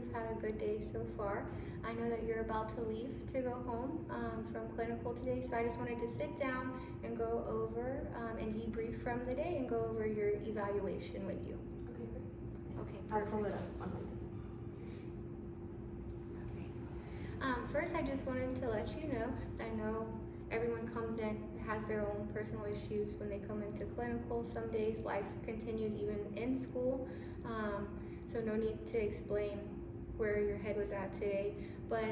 you've had a good day so far. I know that you're about to leave to go home from clinical today, so I just wanted to sit down and go over and debrief from the day and go over your evaluation with you. Okay, great. Okay, I'll perfect. pull it up on my First, I just wanted to let you know that I know everyone comes in, has their own personal issues when they come into clinical. Some days life continues even in school, so no need to explain where your head was at today. But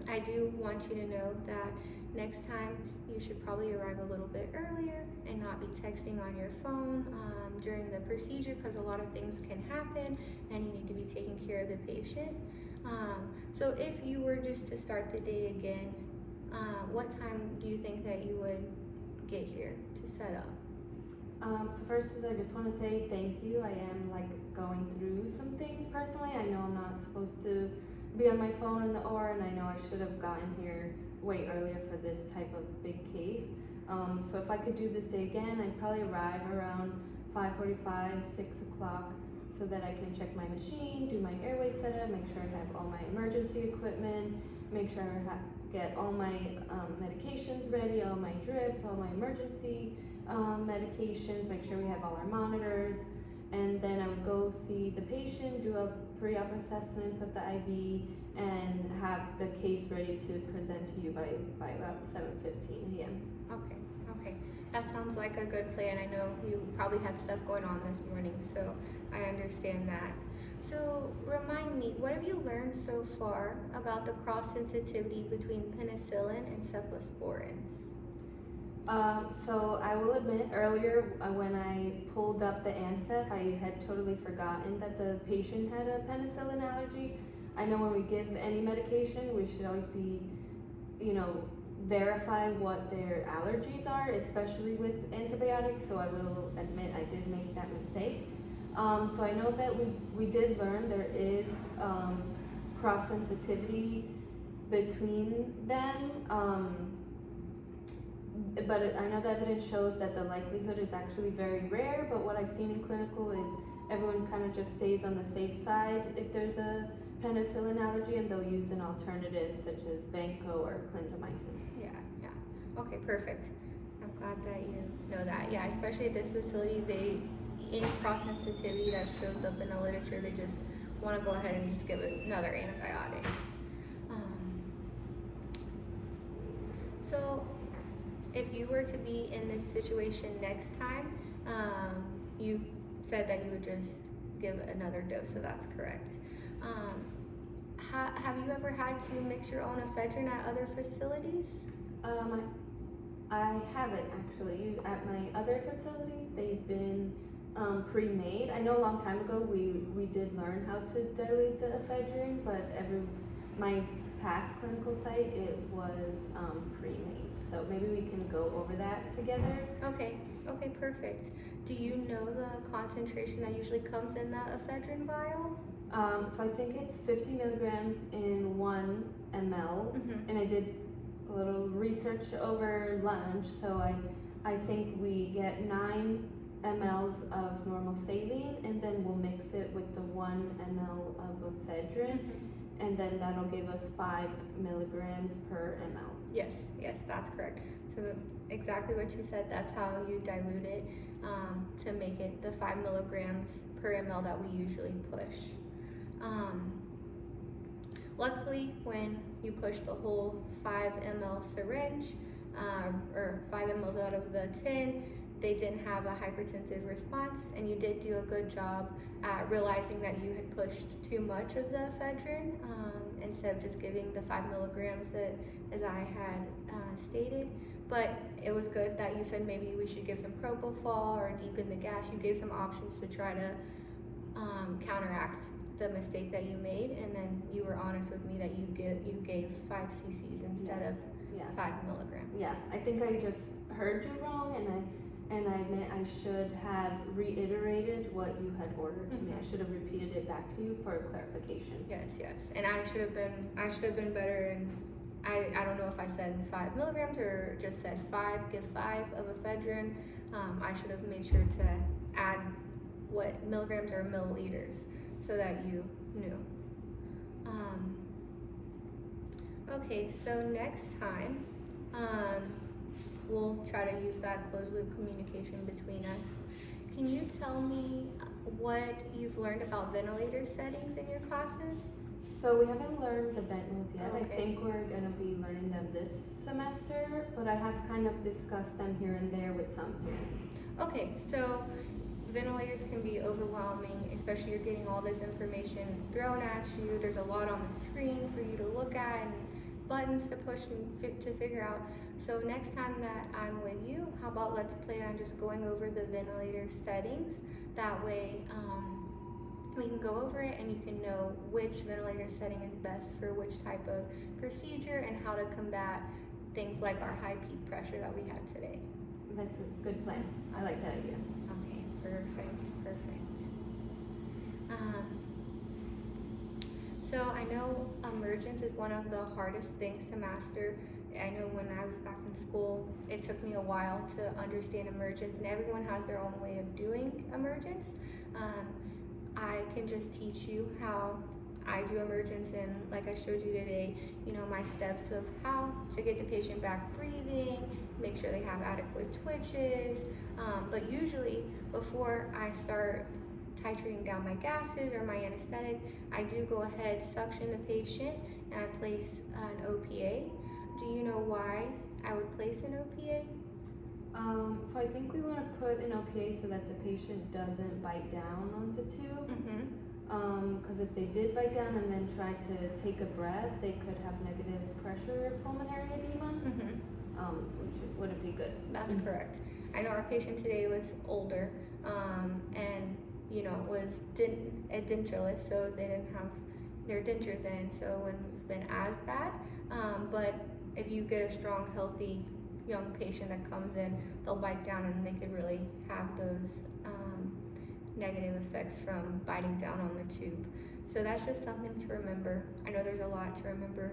I do want you to know that next time you should probably arrive a little bit earlier and not be texting on your phone during the procedure, because a lot of things can happen and you need to be taking care of the patient. So if you were just to start the day again, what time do you think that you would get here to set up? So first, I just want to say thank you. I am going through some things personally. I know I'm not supposed to be on my phone in the OR, and I know I should have gotten here way earlier for this type of big case. So if I could do this day again, I'd probably arrive around 5:45, 6 o'clock, so that I can check my machine, do my airway setup, make sure I have all my emergency equipment, make sure I get all my medications ready, all my drips, all my emergency medications, make sure we have all our monitors, and then I would go see the patient, do a pre-op assessment, put the IV, and have the case ready to present to you by about 7:15 a.m. Okay, that sounds like a good plan. I know you probably had stuff going on this morning, so I understand that. So remind me, what have you learned so far about the cross-sensitivity between penicillin and cephalosporins? So I will admit, earlier when I pulled up the ANSEF, I had totally forgotten that the patient had a penicillin allergy. I know when we give any medication, we should always be, verify what their allergies are, especially with antibiotics, so I will admit I did make that mistake. So I know that we did learn there is cross-sensitivity between them, but I know the evidence shows that the likelihood is actually very rare, but what I've seen in clinical is everyone kind of just stays on the safe side if there's a penicillin allergy, and they'll use an alternative such as Vanco or clindamycin. Yeah. Okay, perfect. I'm glad that you know that. Yeah, especially at this facility, any cross-sensitivity that shows up in the literature, they just want to go ahead and just give it another antibiotic. So if you were to be in this situation next time, you said that you would just give another dose, so that's correct. Have you ever had to mix your own ephedrine at other facilities? I haven't actually. At my other facilities, they've been pre-made. I know a long time ago we did learn how to dilute the ephedrine, but my past clinical site, it was pre-made. So maybe we can go over that together. Okay, perfect. Do you know the concentration that usually comes in that ephedrine vial? So I think it's 50 milligrams in 1 ml, and I did a little research over lunch, so I think we get 9 mLs of normal saline, and then we'll mix it with the 1 ml of ephedrine, and then that'll give us 5 milligrams per ml. Yes, that's correct. So exactly what you said, that's how you dilute it to make it the 5 milligrams per ml that we usually push. Luckily, when you push the whole 5 ml syringe, or 5 mLs out of the tin, they didn't have a hypertensive response, and you did do a good job at realizing that you had pushed too much of the ephedrine instead of just giving the 5 milligrams as I had stated. But it was good that you said maybe we should give some propofol or deepen the gas. You gave some options to try to counteract the mistake that you made, and then you were honest with me that you gave 5 cc's instead of 5 milligrams. Yeah, I think I just heard you wrong, and I admit I should have reiterated what you had ordered to me. I should have repeated it back to you for clarification. Yes, and I should have been better, and I don't know if I said 5 milligrams or just said 5. Give 5 of ephedrine. I should have made sure to add what milligrams or milliliters, so that you new. Okay, so next time, we'll try to use that closed loop communication between us. Can you tell me what you've learned about ventilator settings in your classes? So we haven't learned the vent modes yet. Okay. I think we're gonna be learning them this semester, but I have kind of discussed them here and there with some students. Okay, so ventilators can be overwhelming, especially you're getting all this information thrown at you. There's a lot on the screen for you to look at and buttons to push and to figure out. So next time that I'm with you, how about let's plan on just going over the ventilator settings. That way we can go over it and you can know which ventilator setting is best for which type of procedure and how to combat things like our high peak pressure that we had today. That's a good plan. I like that idea. Okay, perfect. So I know emergence is one of the hardest things to master. I know when I was back in school, it took me a while to understand emergence, and everyone has their own way of doing emergence. I can just teach you how I do emergence, and like I showed you today, my steps of how to get the patient back breathing, make sure they have adequate twitches. But usually before I start titrating down my gases or my anesthetic, I do go ahead, suction the patient, and I place an OPA. Do you know why I would place an OPA? So I think we want to put an OPA so that the patient doesn't bite down on the tube. Because if they did bite down and then try to take a breath, they could have negative pressure pulmonary edema, which wouldn't be good. That's correct. I know our patient today was older, and was dentureless, so they didn't have their dentures in, so it wouldn't have been as bad. But if you get a strong, healthy young patient that comes in, they'll bite down and they could really have those negative effects from biting down on the tube. So that's just something to remember. I know there's a lot to remember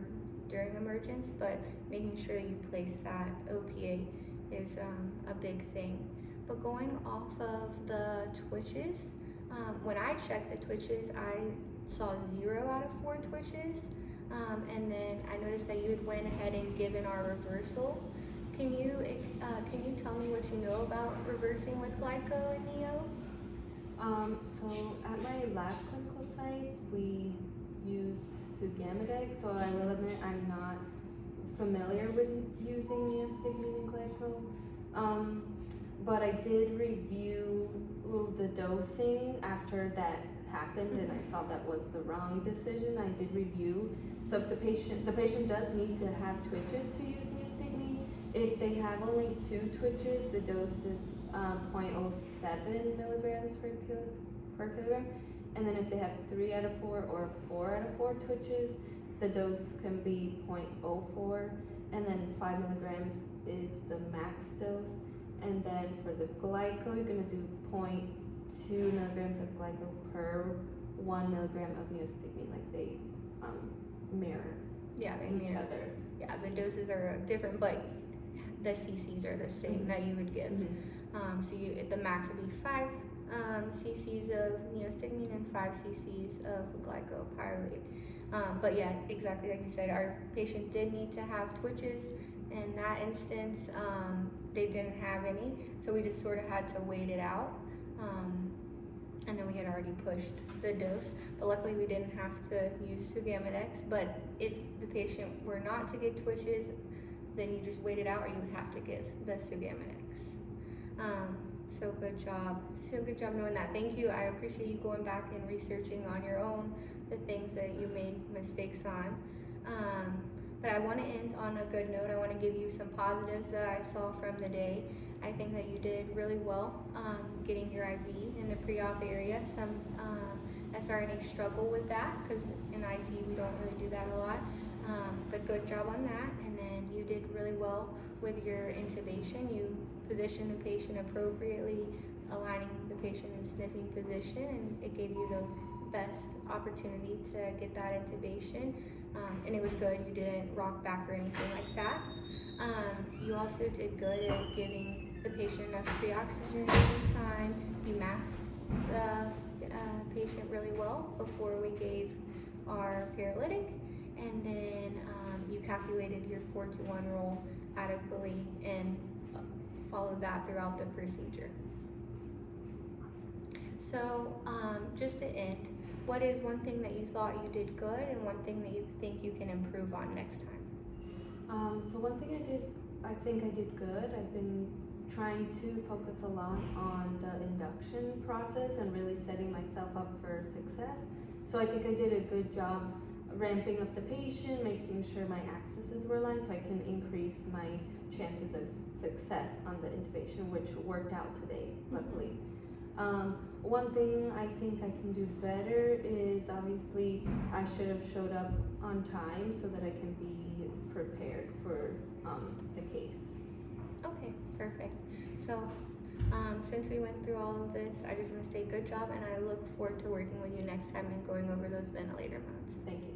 during emergence, but making sure that you place that OPA is a big thing. But going off of the twitches, when I checked the twitches, I saw 0 out of 4 twitches. And then I noticed that you had went ahead and given our reversal. Can you tell me what you know about reversing with glyco and neo? So at my last clinical site, we used sugammadex, so I will admit I'm not familiar with using neostigmine and glyco. But I did review the dosing after that happened, and I saw that was the wrong decision. I did review. So if the patient does need to have twitches to use neostigmine. If they have only 2 twitches, the dose is 0.07 milligrams per kilogram. And then if they have 3 out of 4 or 4 out of 4 twitches, the dose can be 0.04. And then 5 milligrams is the max dose. And then for the glyco, you're gonna do 0.2 milligrams of glyco per 1 milligram of neostigmine. Like they mirror each other. Yeah, the doses are different, but the cc's are the same that you would give. So the max would be 5 cc's of neostigmine and 5 cc's of glycopyrrolate. But yeah, exactly like you said, our patient did need to have twitches. In that instance, they didn't have any, so we just sort of had to wait it out. And then we had already pushed the dose, but luckily we didn't have to use sugammadex. But if the patient were not to get twitches, then you just wait it out, or you would have to give the sugammadex. So good job. So good job knowing that. Thank you. I appreciate you going back and researching on your own the things that you made mistakes on. But I want to end on a good note. I want to give you some positives that I saw from the day. I think that you did really well getting your IV in the pre-op area. Some SRNA struggle with that because in ICU we don't really do that a lot. But good job on that. And then you did really well with your intubation. You positioned the patient appropriately, aligning the patient in sniffing position, and it gave you the best opportunity to get that intubation. And it was good. You didn't rock back or anything like that. You also did good at giving the patient enough pre-oxygenation time. You masked the patient really well before we gave our paralytic, and then you calculated your 4-to-1 rule adequately and followed that throughout the procedure. So just to end, what is one thing that you thought you did good and one thing that you think you can improve on next time? So one thing I think I did good. I've been trying to focus a lot on the induction process and really setting myself up for success. So I think I did a good job ramping up the patient, making sure my accesses were aligned so I can increase my chances of success on the intubation, which worked out today, luckily. One thing I think I can do better is obviously I should have showed up on time so that I can be prepared for the case. Okay, perfect. So since we went through all of this, I just want to say good job, and I look forward to working with you next time and going over those ventilator modes. Thank you.